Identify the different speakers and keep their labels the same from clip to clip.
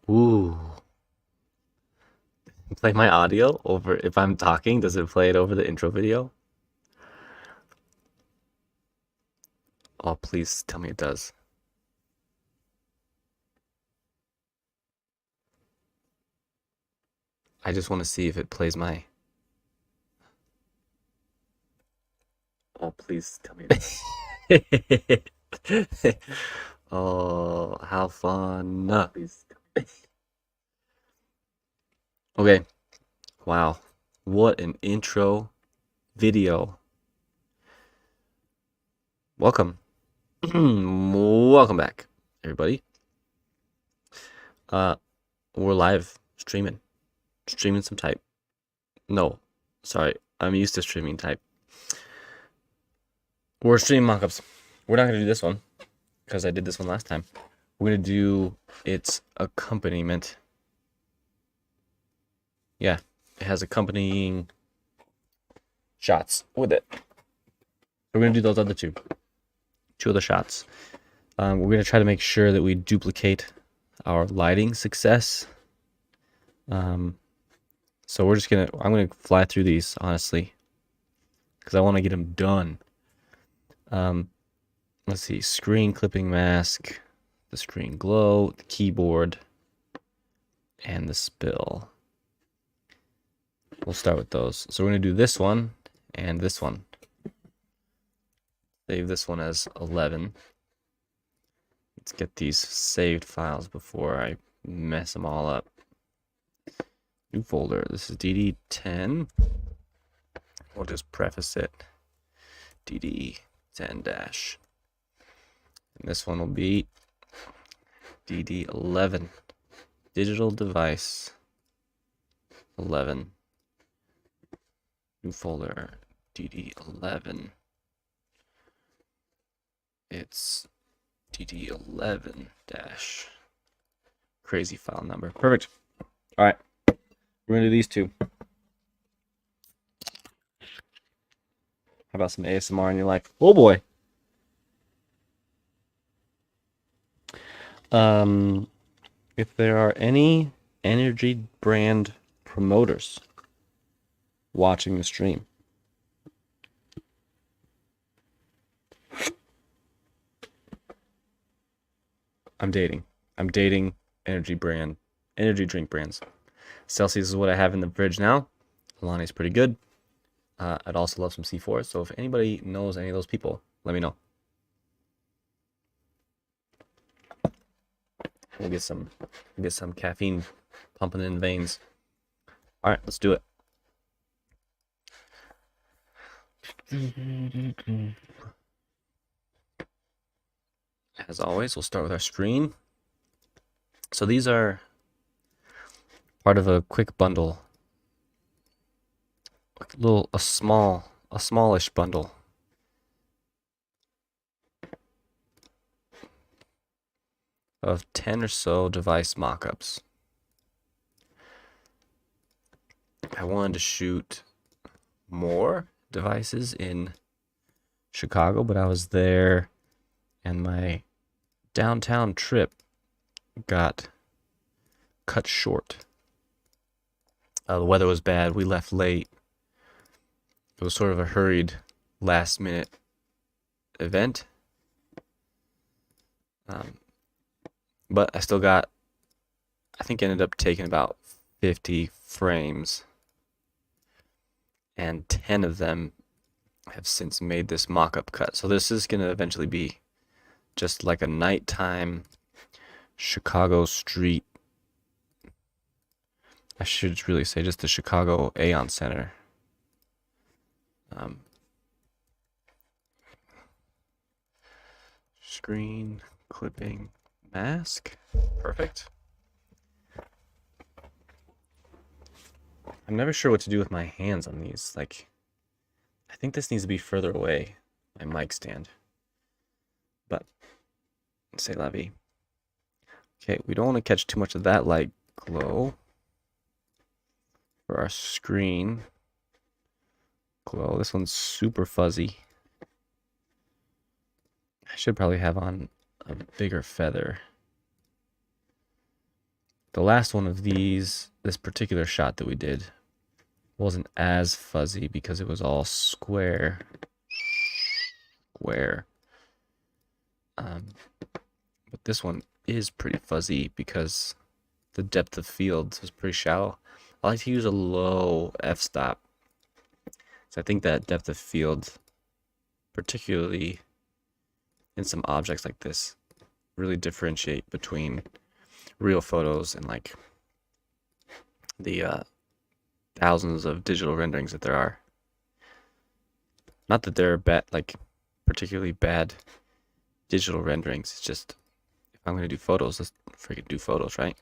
Speaker 1: Ooh. Play my audio over if I'm talking, does it play it over the intro video? Oh, please tell me it does. I just want to see if it plays my. Oh, please tell me it does. Oh, how fun. Please. Okay. Wow. What an intro video. Welcome. Welcome back, everybody. We're live streaming. Streaming some type. No, sorry. I'm used to streaming type. We're streaming mockups. We're not gonna do this one because I did this one last time. We're gonna do its accompaniment. Yeah, it has accompanying shots with it. We're gonna do those other two other shots. We're gonna try to make sure that we duplicate our lighting success. So I'm gonna fly through these honestly because I want to get them done. Let's see, screen clipping mask, the screen glow, the keyboard, and the spill. We'll start with those. So we're gonna do this one and this one. Save this one as 11. Let's get these saved files before I mess them all up. New folder. This is DD10. We'll just preface it. DD10-. And this one will be DD11. Digital device 11. New folder. DD11. It's DD11 dash crazy file number. Perfect. All right. We're going to do these two. How about some ASMR in your life? Oh boy. If there are any energy brand promoters watching the stream, I'm dating energy drink brands. Celsius is what I have in the fridge now. Alani's pretty good. I'd also love some C4. So if anybody knows any of those people, let me know. We'll get some caffeine pumping in veins. All right, let's do it. As always, we'll start with our screen. So these are part of a quick bundle. A smallish bundle. Of 10 or so device mockups. I wanted to shoot more devices in Chicago, but I was there and my downtown trip got cut short. The weather was bad. We left late. It was sort of a hurried last minute event. But I still got, I think ended up taking about 50 frames. And 10 of them have since made this mock-up cut. So this is going to eventually be just like a nighttime Chicago street. I should really say just the Chicago Aeon Center. Screen clipping mask. Perfect. I'm never sure what to do with my hands on these. Like, I think this needs to be further away, my mic stand. But, c'est la vie. Okay, we don't want to catch too much of that light glow. For our screen glow, this one's super fuzzy. I should probably have on a bigger feather. The last one of these, this particular shot that we did, wasn't as fuzzy because it was all square. But this one is pretty fuzzy because the depth of field was pretty shallow. I like to use a low f-stop. So I think that depth of field, particularly in some objects like this, really differentiate between real photos and like the thousands of digital renderings that there are. Not that they're bad, like particularly bad digital renderings. It's just if I'm gonna do photos, let's freaking do photos, right?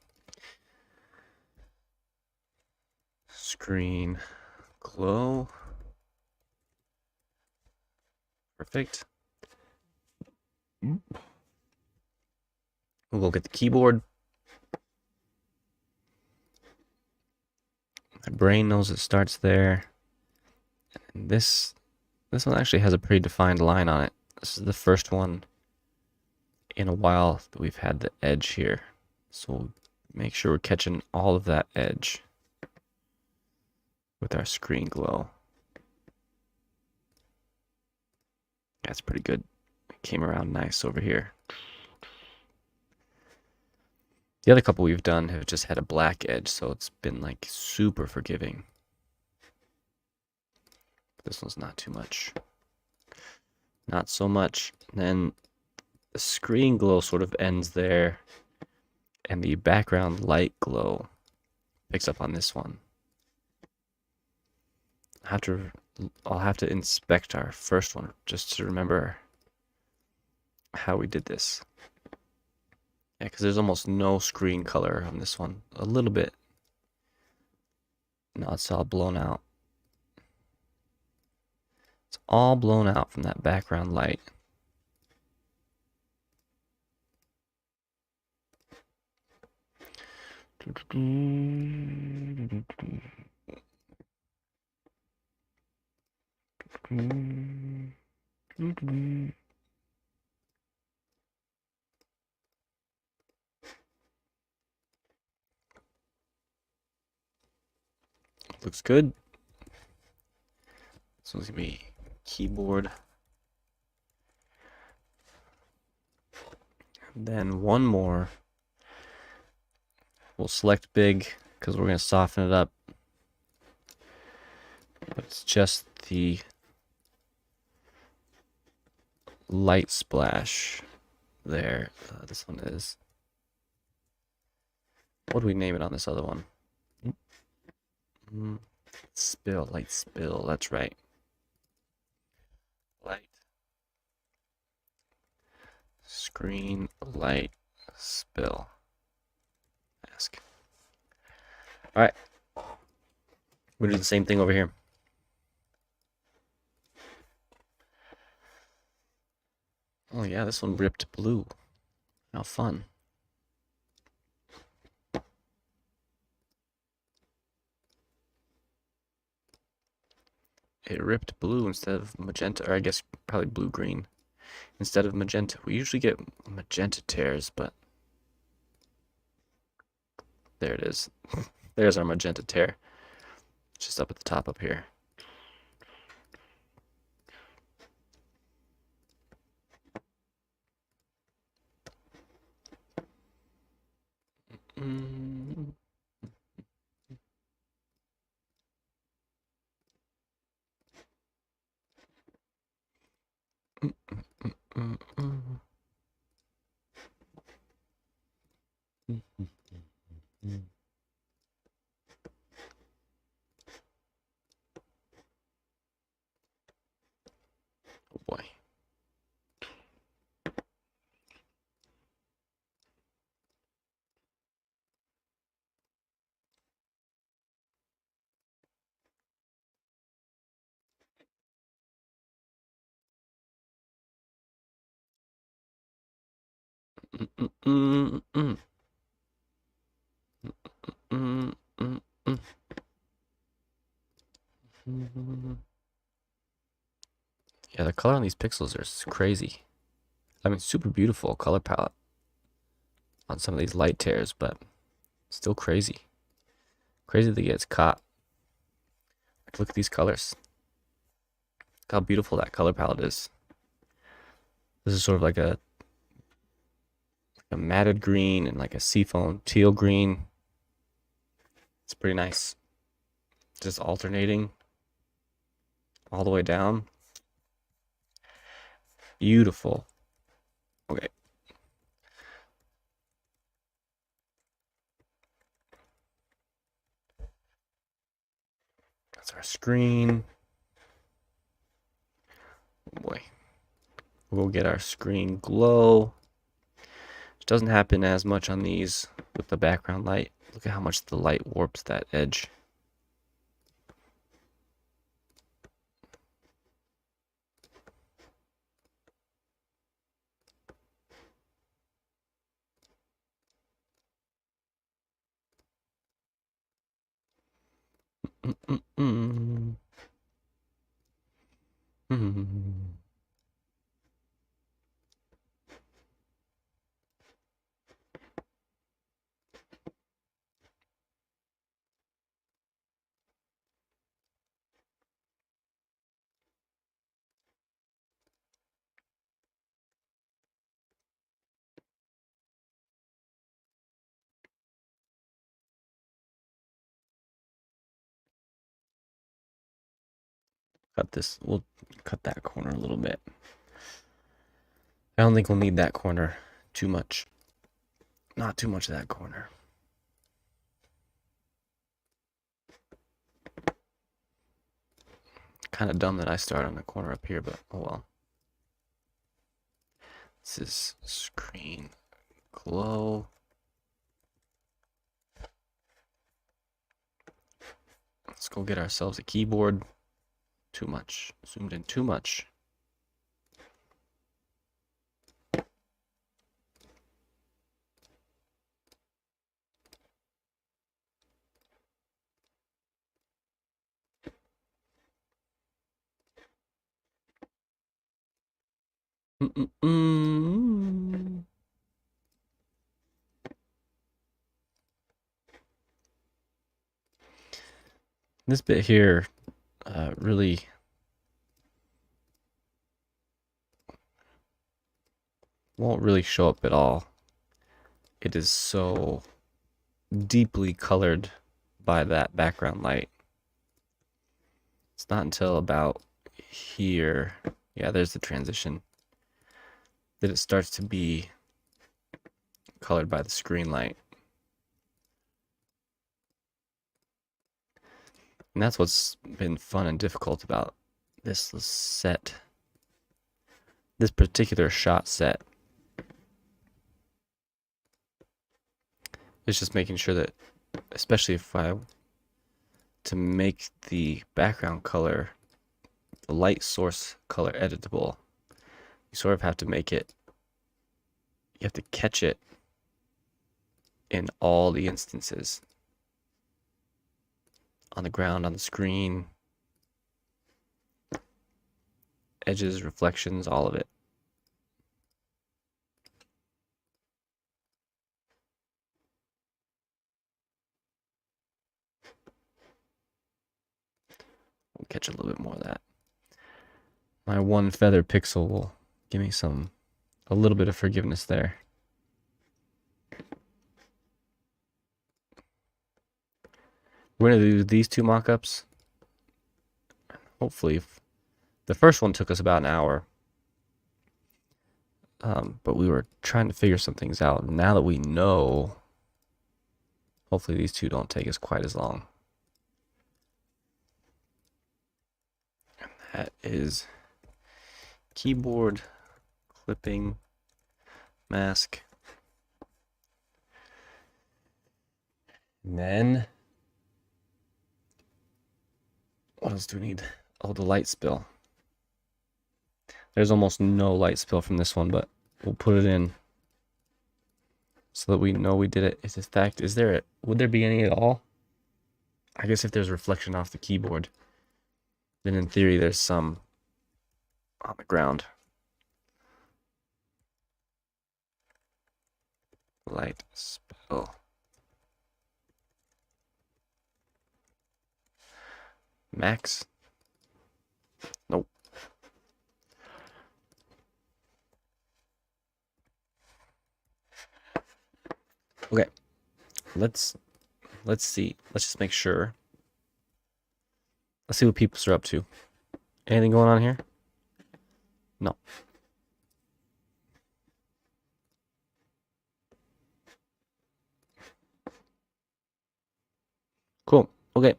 Speaker 1: Screen glow. Perfect. We'll go get the keyboard. My brain knows it starts there. And this one actually has a pretty defined line on it. This is the first one in a while that we've had the edge here. So we'll make sure we're catching all of that edge with our screen glow. That's pretty good. It came around nice over here. The other couple we've done have just had a black edge, so it's been like super forgiving. This one's not too much. Not so much. And then the screen glow sort of ends there, and the background light glow picks up on this one. I'll have to inspect our first one just to remember how we did this. Yeah, because there's almost no screen color on this one. A little bit. No, it's all blown out. It's all blown out from that background light. Looks good. This one's gonna be keyboard. And then one more. We'll select big because we're gonna soften it up. But it's just the light splash there. This one is. What do we name it on this other one? Spill, light spill, that's right. Light. Screen light spill. Mask. Alright. We're gonna do the same thing over here. Oh yeah, this one ripped blue. How fun. It ripped blue instead of magenta, or I guess probably blue-green instead of magenta. We usually get magenta tears, but there it is. There's our magenta tear. Just up at the top up here. Oh boy. Yeah, the color on these pixels are crazy. I mean, super beautiful color palette on some of these light tears, but Still crazy. Crazy that it gets caught. Look at these colors. Look how beautiful that color palette is. This is sort of like a matted green and like a seafoam teal green. It's pretty nice. Just alternating all the way down. Beautiful. Okay. That's our screen. Oh boy. We'll get our screen glow. Which doesn't happen as much on these with the background light. Look at how much the light warps that edge. Cut this. We'll cut that corner a little bit. I don't think we'll need that corner too much. Not too much of that corner. Kind of dumb that I start on the corner up here, but oh well. This is screen glow. Let's go get ourselves a keyboard. Too much. Zoomed in too much. This bit here really won't really show up at all. It is so deeply colored by that background light. It's not until about here, yeah, there's the transition, that it starts to be colored by the screen light. And that's what's been fun and difficult about this set, this particular shot set. It's just making sure that, especially if I to make the background color, the light source color editable, you sort of have to make it, you have to catch it in all the instances. On the ground, on the screen, edges, reflections, all of it. We'll catch a little bit more of that. My one feather pixel will give me a little bit of forgiveness there. We're going to do these two mock-ups. Hopefully, the first one took us about an hour. But we were trying to figure some things out. Now that we know, hopefully these two don't take us quite as long. And that is keyboard clipping mask. And then what else do we need? Oh, the light spill. There's almost no light spill from this one, but we'll put it in so that we know we did it. In fact, would there be any at all? I guess if there's reflection off the keyboard, then in theory there's some on the ground. Light spill. Max. Nope. Okay. Let's see. Let's just make sure. Let's see what people are up to. Anything going on here? No. Cool. Okay.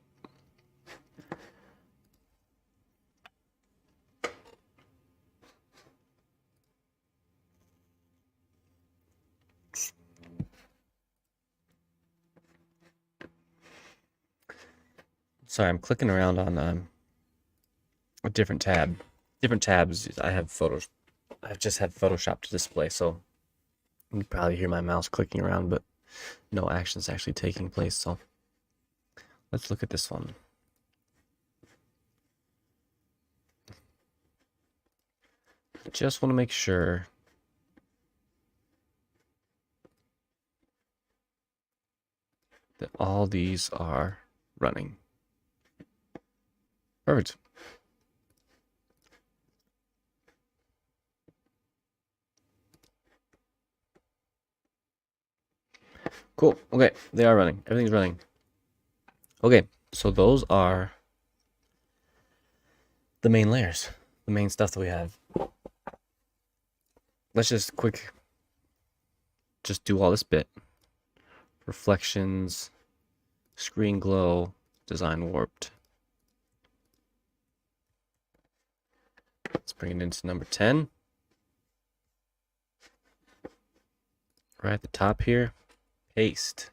Speaker 1: Sorry, I'm clicking around on a different tab. Different tabs. I have photos. I've just had Photoshop to display, so you can probably hear my mouse clicking around, but no action's actually taking place. So let's look at this one. Just want to make sure that all these are running. Perfect. Cool. Okay, they are running. Everything's running. Okay, so those are the main layers, the main stuff that we have. Let's just do all this bit. Reflections, screen glow, design warped. Let's bring it into number 10. Right at the top here, paste.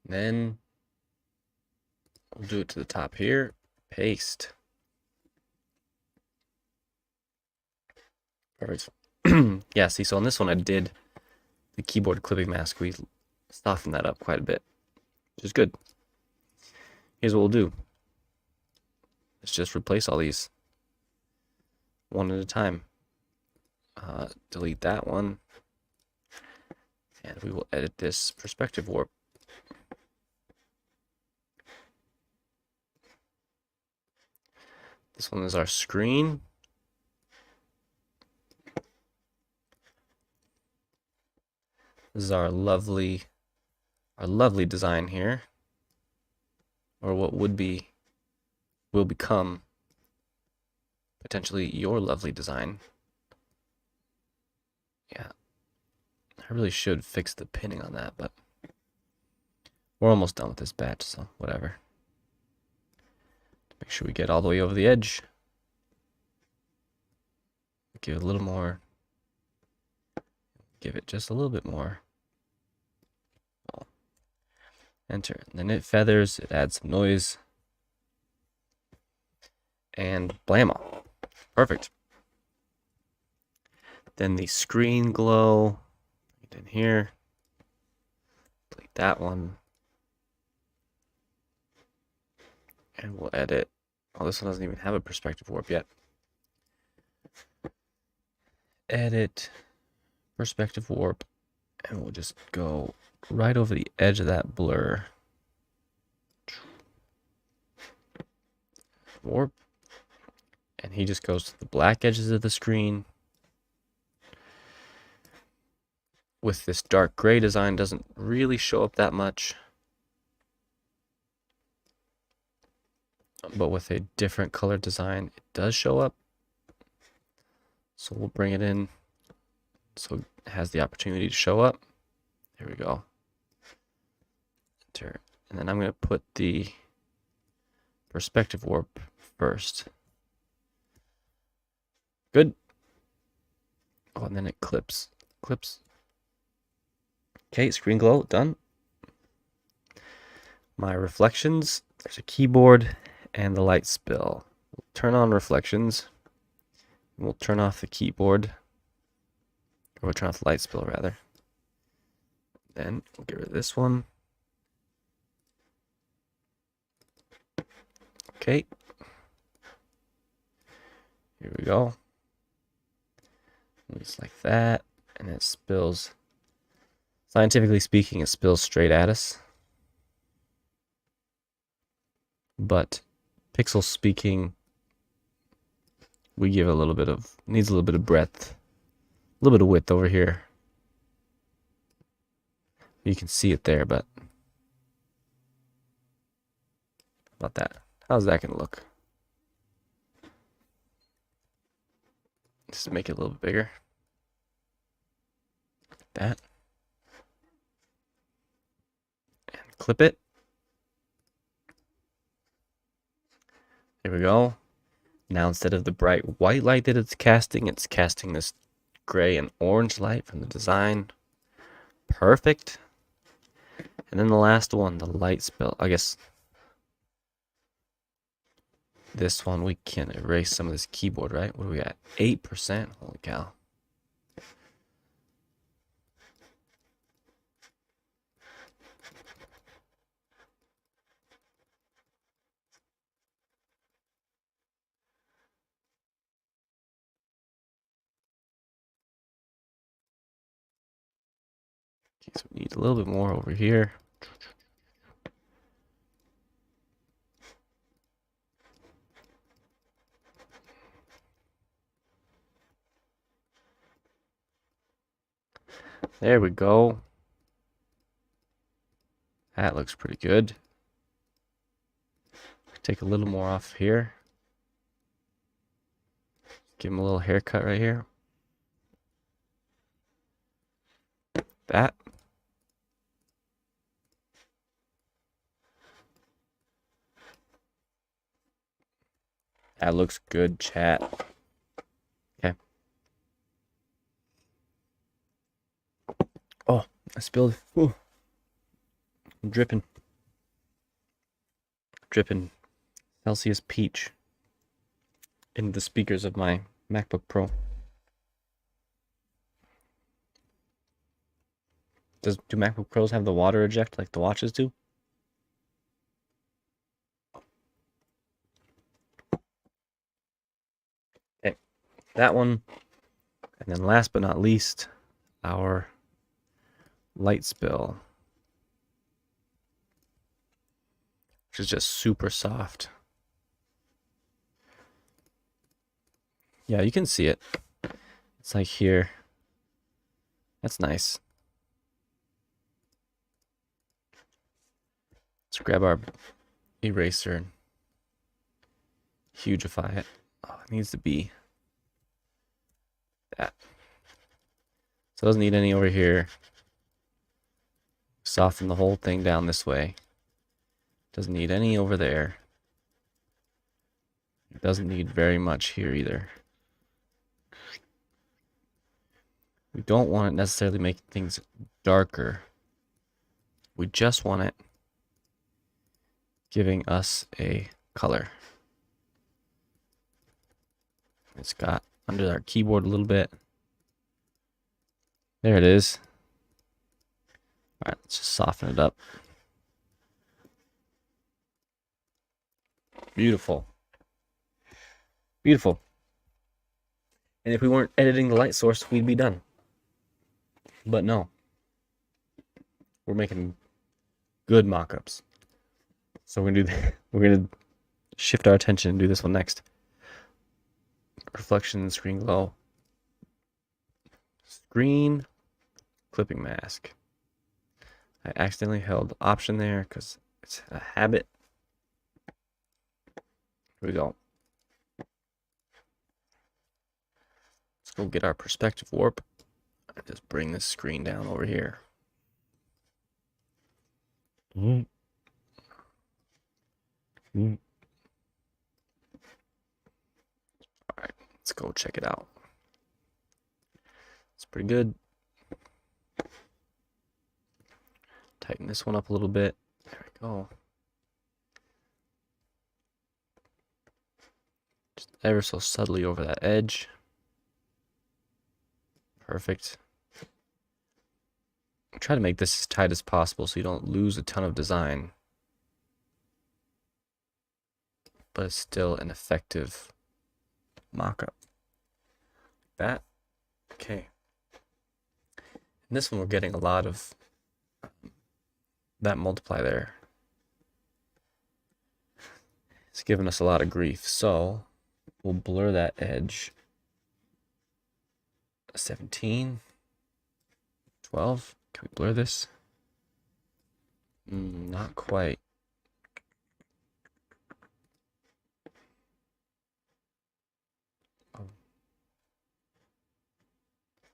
Speaker 1: Then we'll do it to the top here, paste. Perfect. Yeah, see, so on this one I did the keyboard clipping mask. We softened that up quite a bit, which is good. Here's what we'll do. Let's just replace all these one at a time. Delete that one. And we will edit this perspective warp. This one is our screen. This is our lovely design here. Or what will become potentially your lovely design. Yeah. I really should fix the pinning on that, but we're almost done with this batch, so whatever. Make sure we get all the way over the edge. Give it a little more. Give it just a little bit more. Enter. And then it feathers, it adds some noise. And blammo. Perfect. Then the screen glow. Get in here. Delete that one. And we'll edit. Oh, this one doesn't even have a perspective warp yet. Edit perspective warp. And we'll just go right over the edge of that blur. Warp. And he just goes to the black edges of the screen. With this dark gray design, doesn't really show up that much. But with a different color design, it does show up. So we'll bring it in so it has the opportunity to show up. There we go. Enter. And then I'm going to put the perspective warp first. Good. Oh, and then it clips. Okay, screen glow, done. My reflections, there's a keyboard and the light spill. We'll turn on reflections. We'll turn off the keyboard. Or we'll turn off the light spill, rather. Then we'll get rid of this one. Okay. Here we go. Just like that. And it spills. Scientifically speaking, it spills straight at us. but pixel speaking, we give a little bit of, needs a little bit of breadth, a little bit of width over here. You can see it there, but about that. How's that gonna look? Just make it a little bit bigger. Like that. And clip it. There we go. Now instead of the bright white light that it's casting this gray and orange light from the design. Perfect. And then the last one, the light spell. I guess this one we can erase some of this keyboard, right? What do we got? 8%. Holy cow. Okay, so we need a little bit more over here. There we go. That looks pretty good. Take a little more off here. Give him a little haircut right here. That. That looks good, chat. Okay. Oh, I spilled. Ooh. I'm dripping. Dripping Celsius Peach in the speakers of my MacBook Pro. Do MacBook Pros have the water eject like the watches do? Okay, that one. And then last but not least, our light spill, which is just super soft. Yeah, you can see it. It's like here. That's nice. Let's grab our eraser and hugify it. Oh, it needs to be that. So it doesn't need any over here. Soften the whole thing down this way. Doesn't need any over there. It doesn't need very much here either. We don't want it necessarily making things darker. We just want it giving us a color. It's got under our keyboard a little bit. There it is. All right, let's just soften it up. Beautiful. Beautiful. And if we weren't editing the light source, we'd be done. But no. We're making good mock-ups. So we're gonna do that. We're gonna shift our attention and do this one next. Reflection and screen glow. Screen clipping mask. I accidentally held Option there because it's a habit. Here we go. Let's go get our perspective warp. Just bring this screen down over here. All right, let's go check it out. It's pretty good. Tighten this one up a little bit. There we go. Just ever so subtly over that edge. Perfect. Try to make this as tight as possible so you don't lose a ton of design. But it's still an effective mock-up. Like that. Okay. In this one we're getting a lot of that multiply there. It's giving us a lot of grief. So we'll blur that edge. 17, 12. Can we blur this? Not quite. Oh.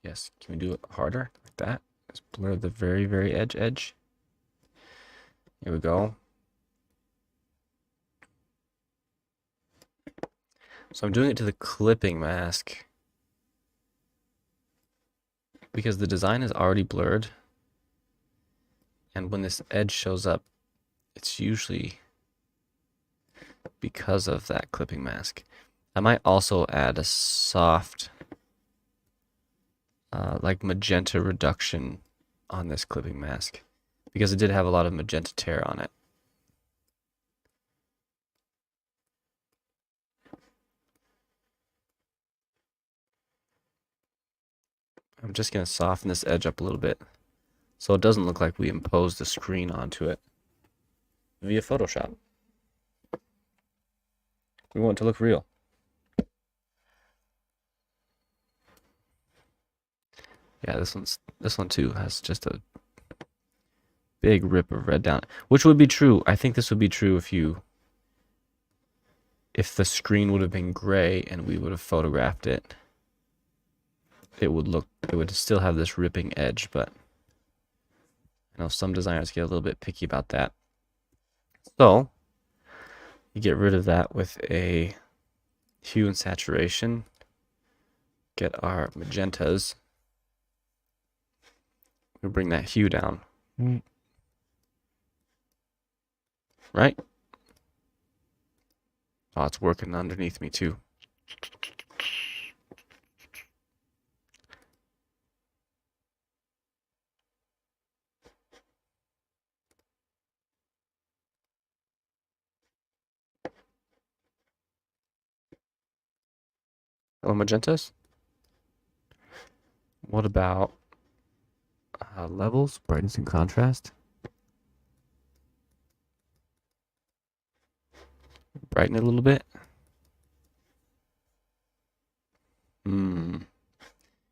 Speaker 1: Yes, can we do it harder like that? Let's blur the very, very edge. Here we go. So I'm doing it to the clipping mask because the design is already blurred. And when this edge shows up, it's usually because of that clipping mask. I might also add a soft, like magenta reduction on this clipping mask because it did have a lot of magenta tear on it. I'm just going to soften this edge up a little bit so it doesn't look like we imposed the screen onto it via Photoshop. We want it to look real. Yeah, this one too has just a big rip of red down, which would be true. I think this would be true if the screen would have been gray and we would have photographed it. It would still have this ripping edge, but I know some designers get a little bit picky about that. So you get rid of that with a hue and saturation. Get our magentas. We bring that hue down. Right? Oh, it's working underneath me too. Hello, magentas. What about levels, brightness and contrast? Brighten it a little bit.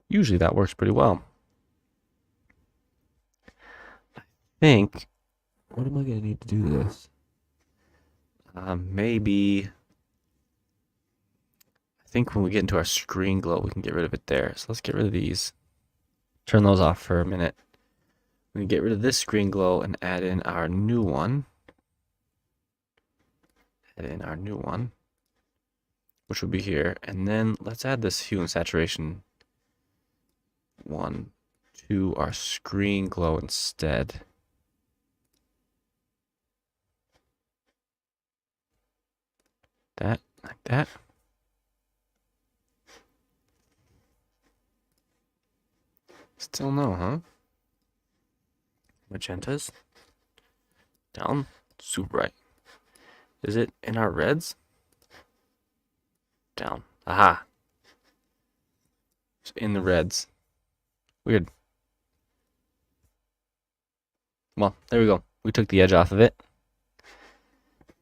Speaker 1: Usually that works pretty well. I think, what am I going to need to do this? Maybe, I think when we get into our screen glow, we can get rid of it there. So let's get rid of these. Turn those off for a minute. We can get rid of this screen glow and add in our new one. Which would be here. And then let's add this hue and saturation one to our screen glow instead. That, like that. Still no, huh? Magentas. Down. Super bright. Is it in our reds? Down. Aha. It's in the reds. Weird. Well, there we go. We took the edge off of it.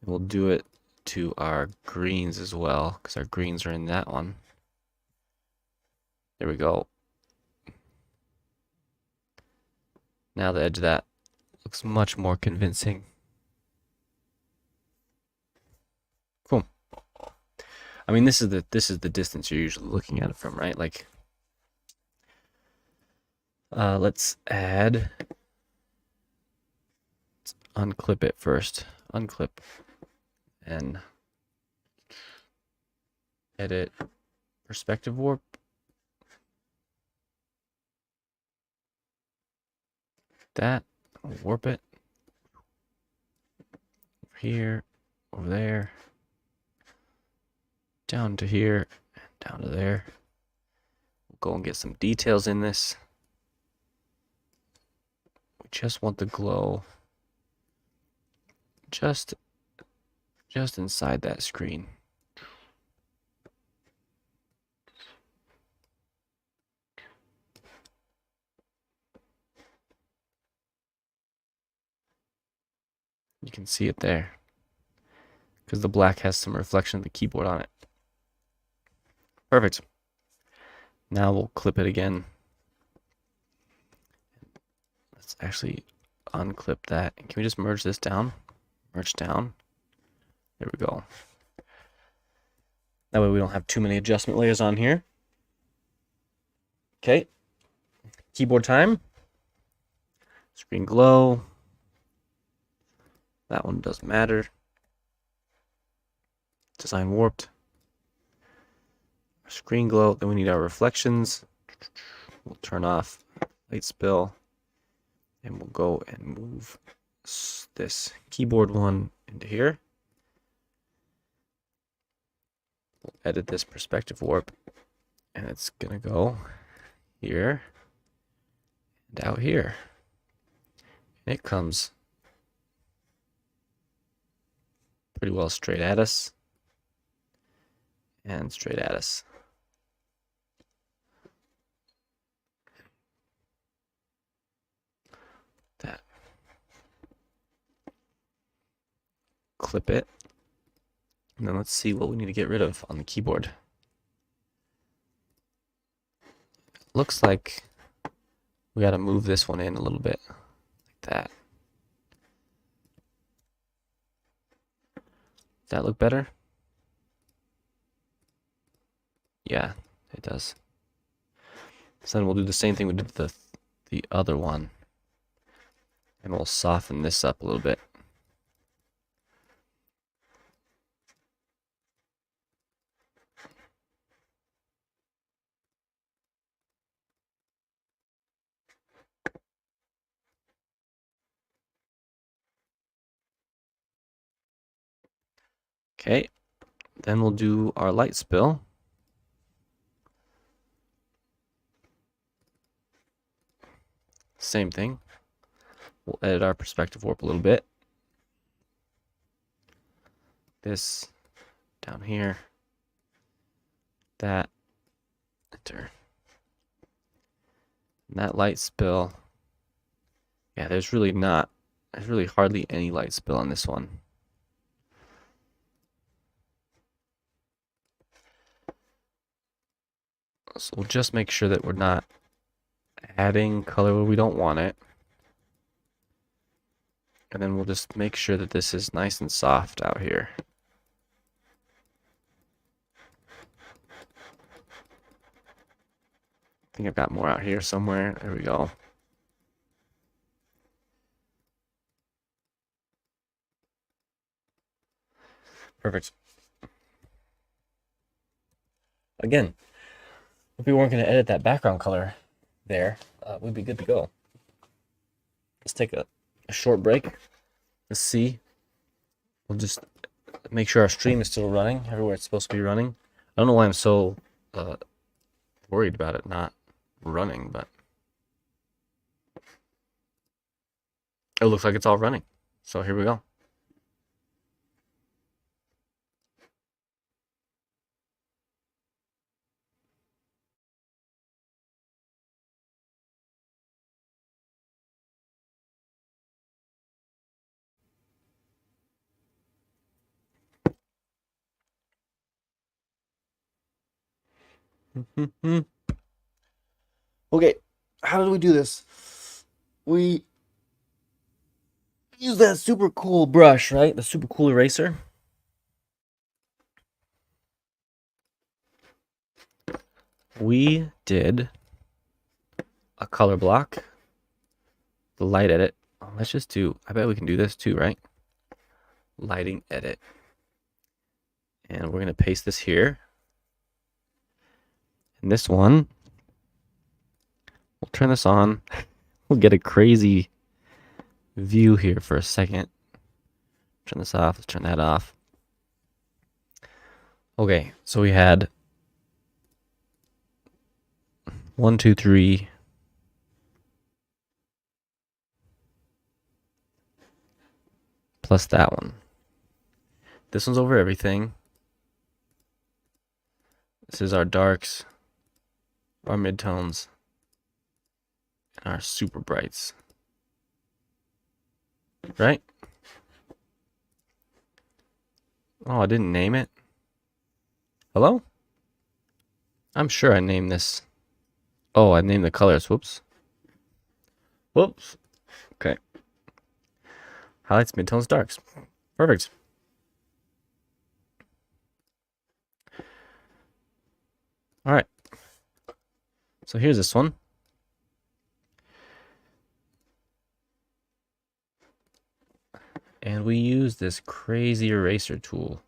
Speaker 1: We'll do it to our greens as well, because our greens are in that one. There we go. Now the edge of that looks much more convincing. Cool. I mean, this is the distance you're usually looking at it from, right? Like, let's unclip it first. Unclip and edit perspective warp. That, warp it. Over here, over there. Down to here, and down to there. We'll go and get some details in this. We just want the glow just inside that screen. You can see it there. because the black has some reflection of the keyboard on it. Perfect. Now we'll clip it again. Let's actually unclip that. Can we just merge this down? Merge down. There we go. That way we don't have too many adjustment layers on here. Okay. Keyboard time. Screen glow. That one doesn't matter. Design warped. Screen glow. Then we need our reflections. We'll turn off light spill. And we'll go and move this keyboard one into here. We'll edit this perspective warp. And it's going to go here and out here. And it comes pretty well straight at us. And straight at us. That. Clip it. And then let's see what we need to get rid of on the keyboard. Looks like we got to move this one in a little bit, like that. Does that look better? Yeah, it does. So then we'll do the same thing we did with the other one. And we'll soften this up a little bit. Okay, then we'll do our light spill. Same thing. We'll edit our perspective warp a little bit. This down here. That. Enter. And that light spill. Yeah, there's really hardly any light spill on this one. So we'll just make sure that we're not adding color where we don't want it. And then we'll just make sure that this is nice and soft out here. I think I've got more out here somewhere. There we go. Perfect. Again, if we weren't going to edit that background color there, we'd be good to go. Let's take a short break. Let's see. We'll just make sure our stream is still running everywhere it's supposed to be running. I don't know why I'm so worried about it not running, but it looks like it's all running. So here we go. Okay, how do we do this? We use that super cool brush, right? The super cool eraser. We did a color block, the light edit. Oh, let's just do, I bet we can do this too, right? Lighting edit. And we're going to paste this here. And this one, we'll turn this on. We'll get a crazy view here for a second. Turn this off. Let's turn that off. Okay, so we had 1, 2, 3. Plus that one. This one's over everything. This is our darks, our midtones, and our super brights. Right? Oh, I didn't name it. Hello? I'm sure I named this. Oh, I named the colors. Whoops. Whoops. Okay. Highlights, midtones, darks. Perfect. All right. So here's this one. And we use this crazy eraser tool,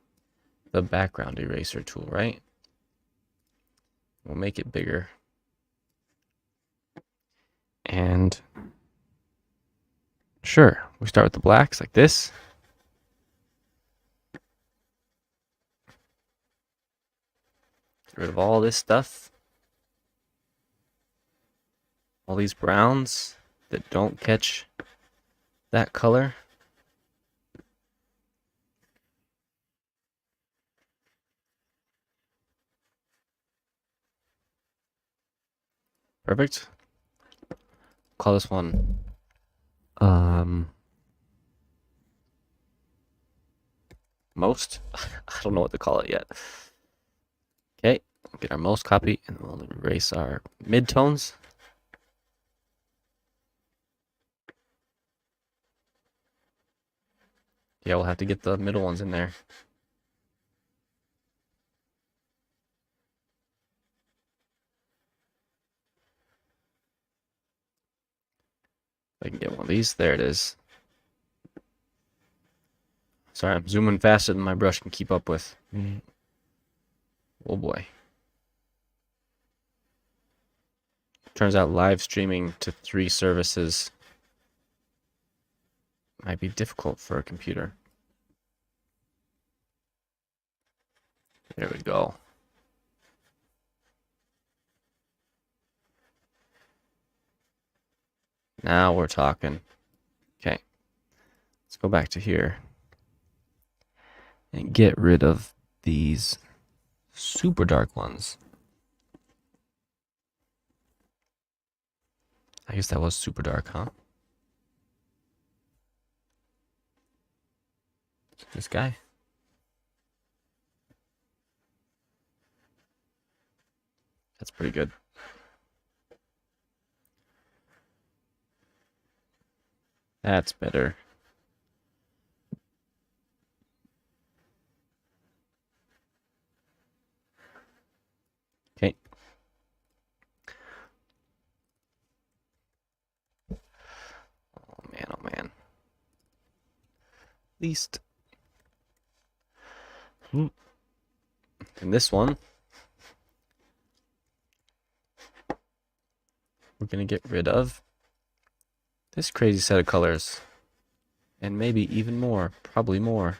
Speaker 1: the background eraser tool, right? We'll make it bigger. And sure, we start with the blacks like this. Get rid of all this stuff. All these browns that don't catch that color. Perfect. Call this one most. I don't know what to call it yet. Okay, get our most copy and we'll erase our midtones. Yeah, we'll have to get the middle ones in there. If I can get one of these. There it is. Sorry, I'm zooming faster than my brush can keep up with. Oh boy. Turns out live streaming to 3 services might be difficult for a computer. There we go. Now we're talking. Okay. Let's go back to here and get rid of these super dark ones. I guess that was super dark, huh? This guy. That's pretty good. That's better. Okay. Oh man, oh man. Least. And this one, we're going to get rid of this crazy set of colors. And maybe even more. Probably more.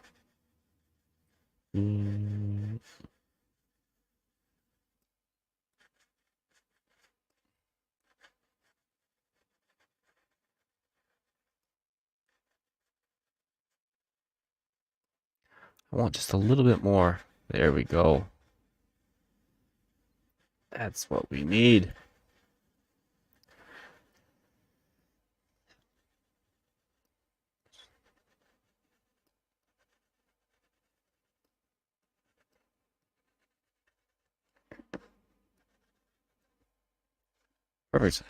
Speaker 1: I want just a little bit more. There we go. That's what we need. Perfect.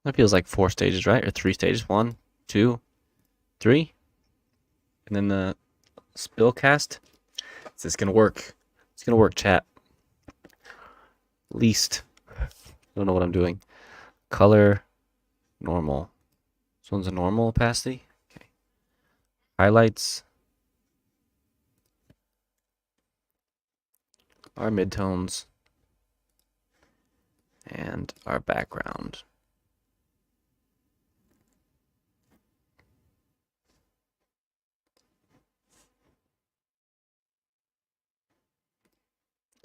Speaker 1: That feels like 4 stages, right? Or 3 stages. 1, 2, 3. And then the spill cast. Is this gonna work? It's gonna work, chat. Least. I don't know what I'm doing. Color. Normal. This one's a normal opacity. Okay. Highlights. Our midtones. And our background.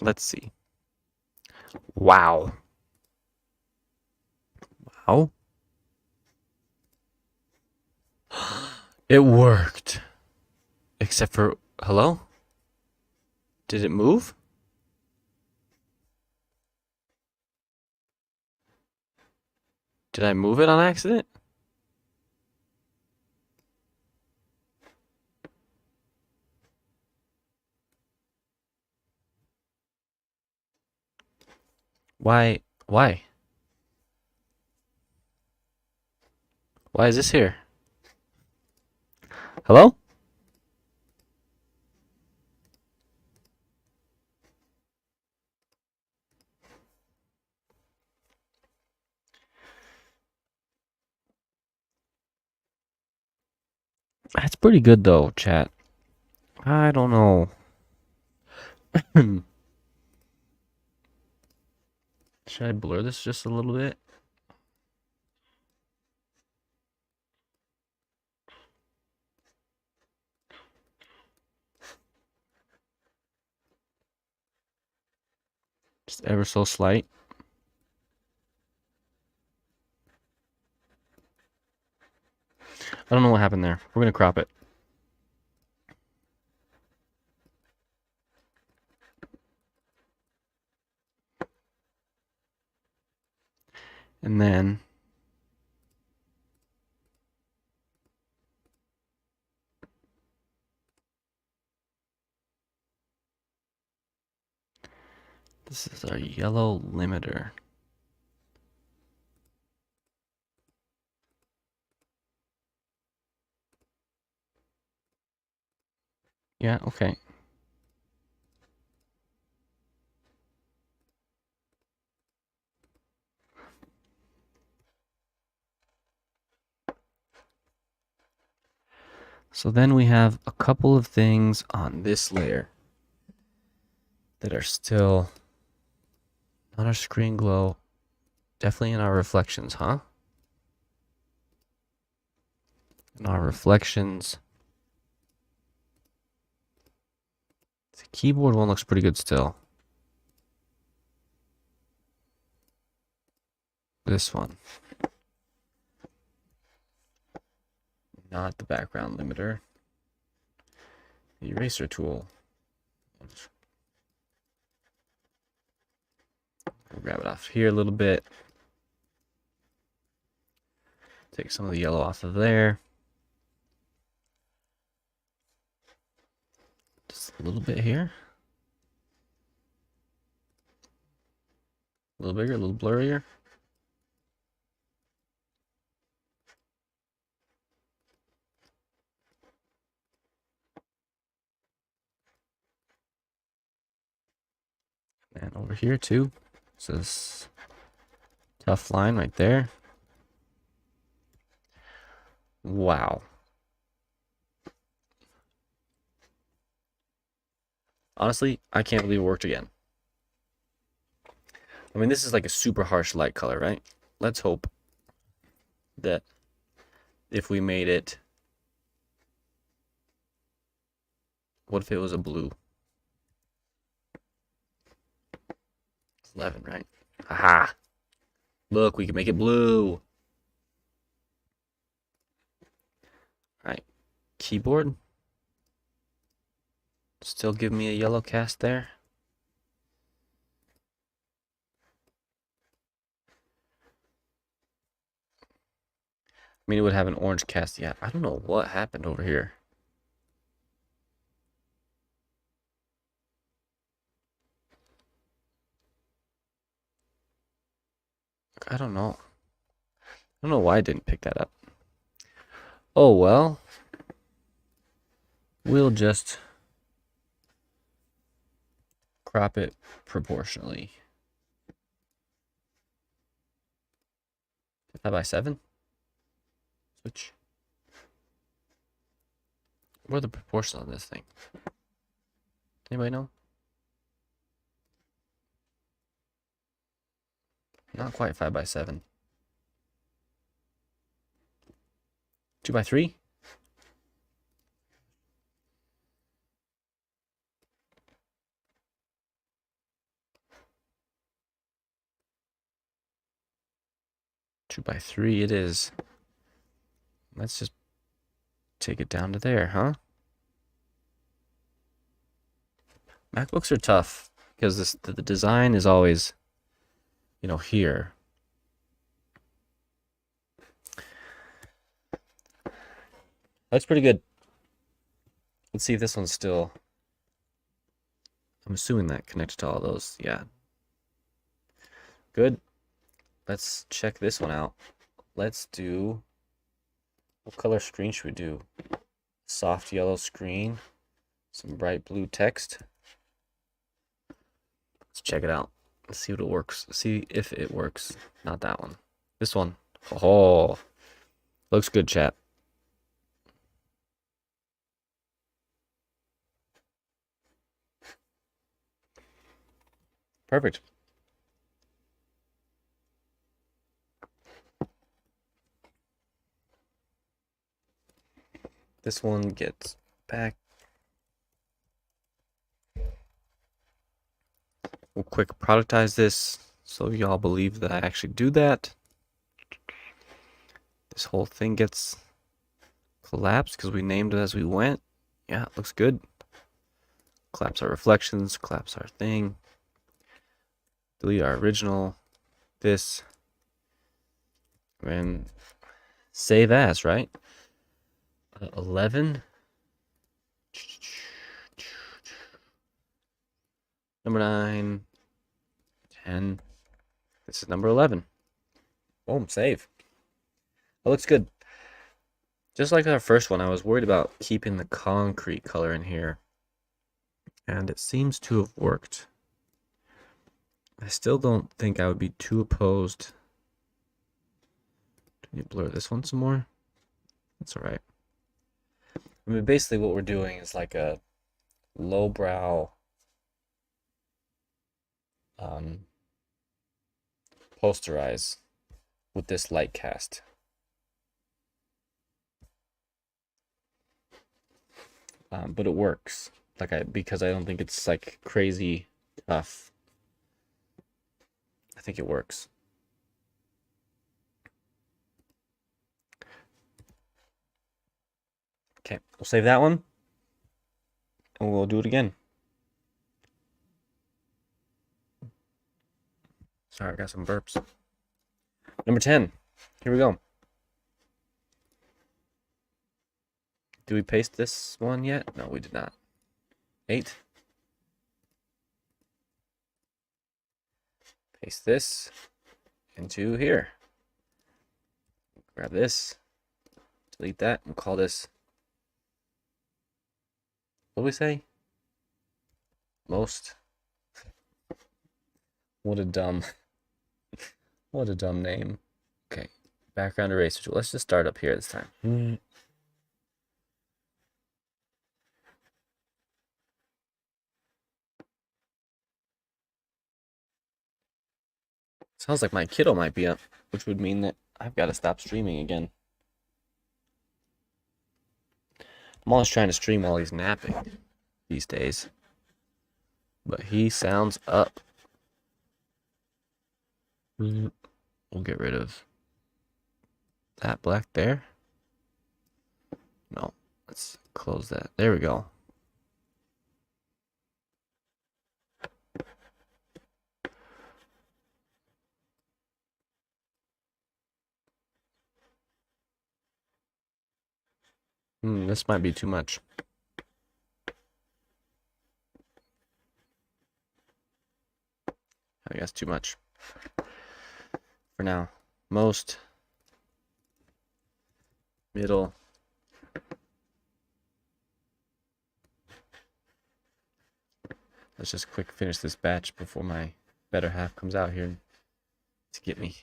Speaker 1: Let's see. Wow. Wow. It worked. Except for, hello? Did it move? Did I move it on accident? Why? Why? Why is this here? Hello? That's pretty good though, chat. I don't know. Should I blur this just a little bit? Just ever so slight. I don't know what happened there. We're gonna crop it. And then this is our yellow limiter. Yeah, okay. So then we have a couple of things on this layer that are still not our screen glow, definitely in our reflections, huh? In our reflections. The keyboard one looks pretty good still. This one. Not the background limiter. The eraser tool. We'll grab it off here a little bit. Take some of the yellow off of there. Just a little bit here. A little bigger, a little blurrier. And over here too. So this tough line right there. Wow. Honestly, I can't believe it worked again. I mean, this is like a super harsh light color, right? Let's hope that if we made it, what if it was a blue? 11, right? Aha! Look, we can make it blue. Alright, keyboard. Still give me a yellow cast there. I mean, it would have an orange cast. Yeah, I don't know what happened over here. I don't know. I don't know why I didn't pick that up. Oh, well. We'll just crop it proportionally. 5:7? Switch. What are the proportions on this thing? Anybody know? Not quite 5:7. 2:3? Two by three it is. Let's just take it down to there, huh? MacBooks are tough because the design is always, you know, here. That's pretty good. Let's see if this one's still. I'm assuming that connected to all those. Yeah. Good. Let's check this one out. Let's do, what color screen should we do? Soft yellow screen, some bright blue text. Let's check it out. Let's see what it works. See if it works. Not that one. This one. Oh, looks good, chat. Perfect. This one gets back. We'll quick productize this so y'all believe that I actually do that. This whole thing gets collapsed because we named it as we went. Yeah, it looks good. Collapse our reflections, collapse our thing. Delete our original. This. And save as, right? 11. Number 9. 10. This is number 11. Boom, save. That looks good. Just like our first one, I was worried about keeping the concrete color in here. And it seems to have worked. I still don't think I would be too opposed. Can you blur this one some more? That's all right. I mean, basically what we're doing is like a lowbrow posterize with this light cast. But it works. Because I don't think it's like crazy tough. I think it works. Okay, we'll save that one. And we'll do it again. Sorry, I got some burps. Number 10. Here we go. Did we paste this one yet? No, we did not. 8. Paste this into here. Grab this. Delete that. We'll call this. What do we say? Most. What a dumb name. Okay. Background eraser tool. Let's just start up here this time. Sounds like my kiddo might be up, which would mean that I've got to stop streaming again. I'm always trying to stream while he's napping these days. But he sounds up. We'll get rid of that black there. No, let's close that. There we go. This might be too much. I guess too much. For now. Most. Middle. Let's just quick finish this batch before my better half comes out here to get me.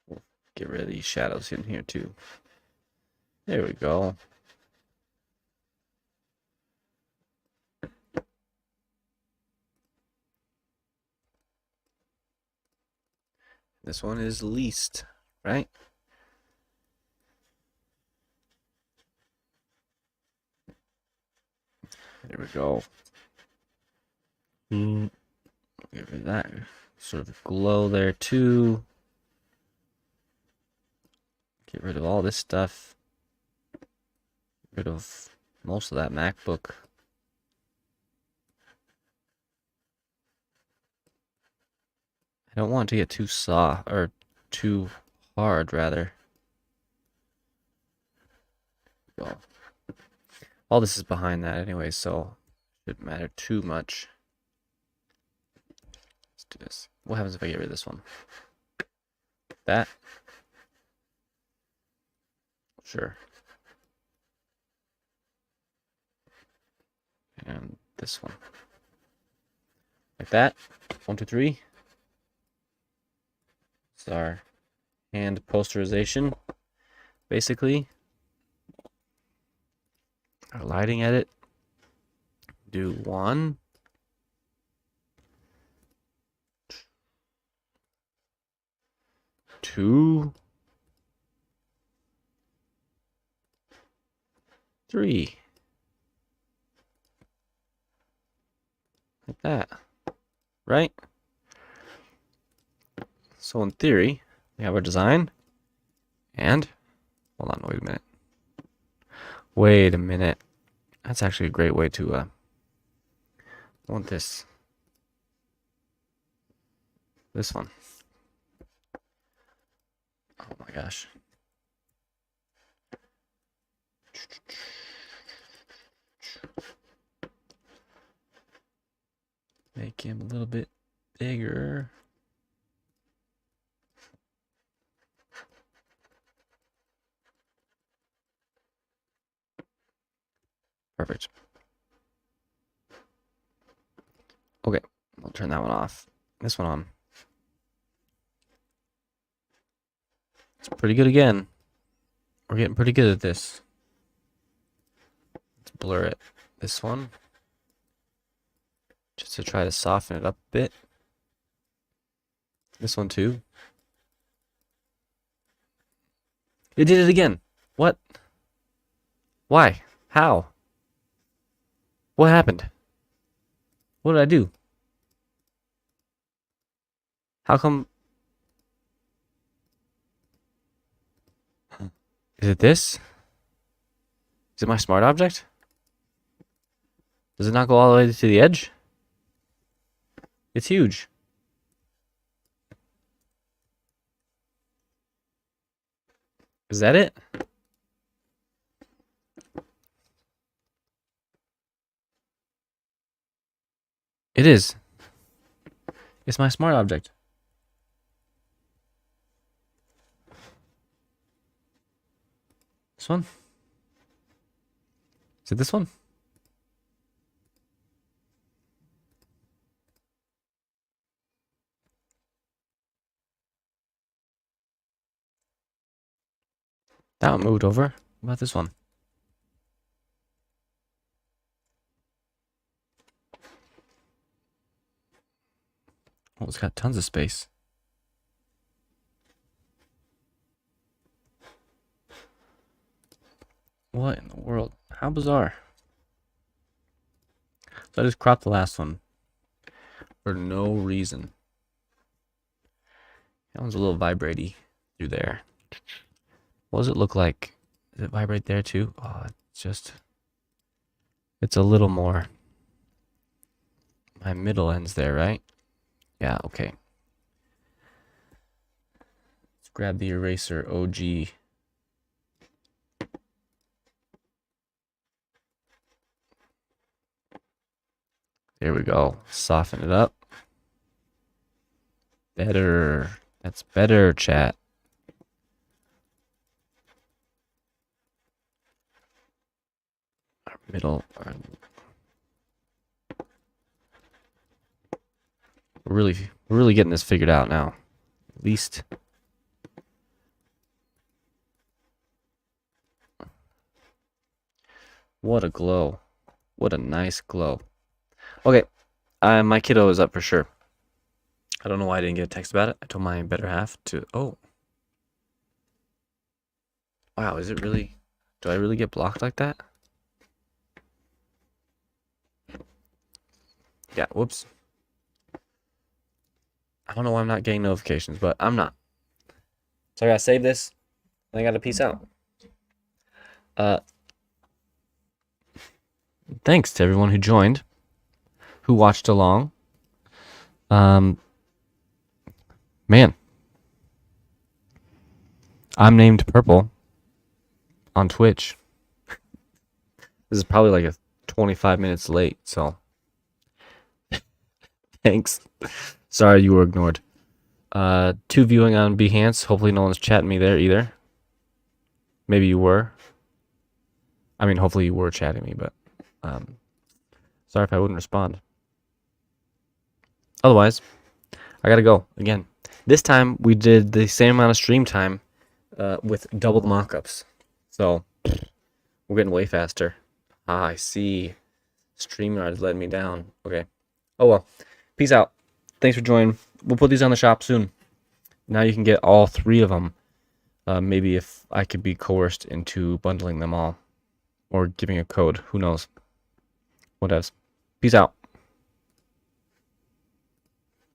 Speaker 1: We'll get rid of these shadows in here too. There we go. This one is least, right? There we go. Get rid of that sort of glow there too. Get rid of all this stuff. Get rid of most of that MacBook. I don't want it to get too soft, or too hard, rather. Well, all this is behind that anyway, so it shouldn't matter too much. Let's do this. What happens if I get rid of this one? That? Sure. And this one. Like that. 1, 2, 3. It's our hand posterization, basically. Our lighting edit. Do 1. 2. 3. Like that. Right? So in theory, we have our design. And, hold on, wait a minute. Wait a minute. That's actually a great way to, I want this one. Oh my gosh. Make him a little bit bigger. Perfect. Okay, we'll turn that one off. This one on. It's pretty good again. We're getting pretty good at this. Let's blur it. This one. Just to try to soften it up a bit. This one too. It did it again. What? Why? How? What happened? What did I do? How come? Is it this? Is it my smart object? Does it not go all the way to the edge? It's huge. Is that it? It is. It's my smart object. This one? Is it this one? That one moved over. What about this one? Oh, it's got tons of space. What in the world? How bizarre. So I just cropped the last one for no reason. That one's a little vibratey through there. What does it look like? Does it vibrate there too? Oh, it's a little more. My middle end's there, right? Yeah, okay. Let's grab the eraser OG. There we go. Soften it up. Better. That's better, chat. Our middle. We're really getting this figured out now. At least. What a glow. What a nice glow. Okay. My kiddo is up for sure. I don't know why I didn't get a text about it. I told my better half to... Oh. Wow, is it really... Do I really get blocked like that? Yeah, whoops. I don't know why I'm not getting notifications, but I'm not. So I gotta save this. And I gotta peace out. Thanks to everyone who joined, who watched along. Man, I'm named Purple on Twitch. This is probably like a 25 minutes late, so thanks. Sorry you were ignored. 2 viewing on Behance. Hopefully no one's chatting me there either. Maybe you were. I mean, hopefully you were chatting me, but sorry if I wouldn't respond. Otherwise, I gotta go again. This time we did the same amount of stream time with double the mockups. So we're getting way faster. Ah, I see. StreamYard is letting me down. Okay. Oh well. Peace out. Thanks for joining. We'll put these on the shop soon. Now you can get all 3 of them. Maybe if I could be coerced into bundling them all. Or giving a code. Who knows? Whatevs. Peace out.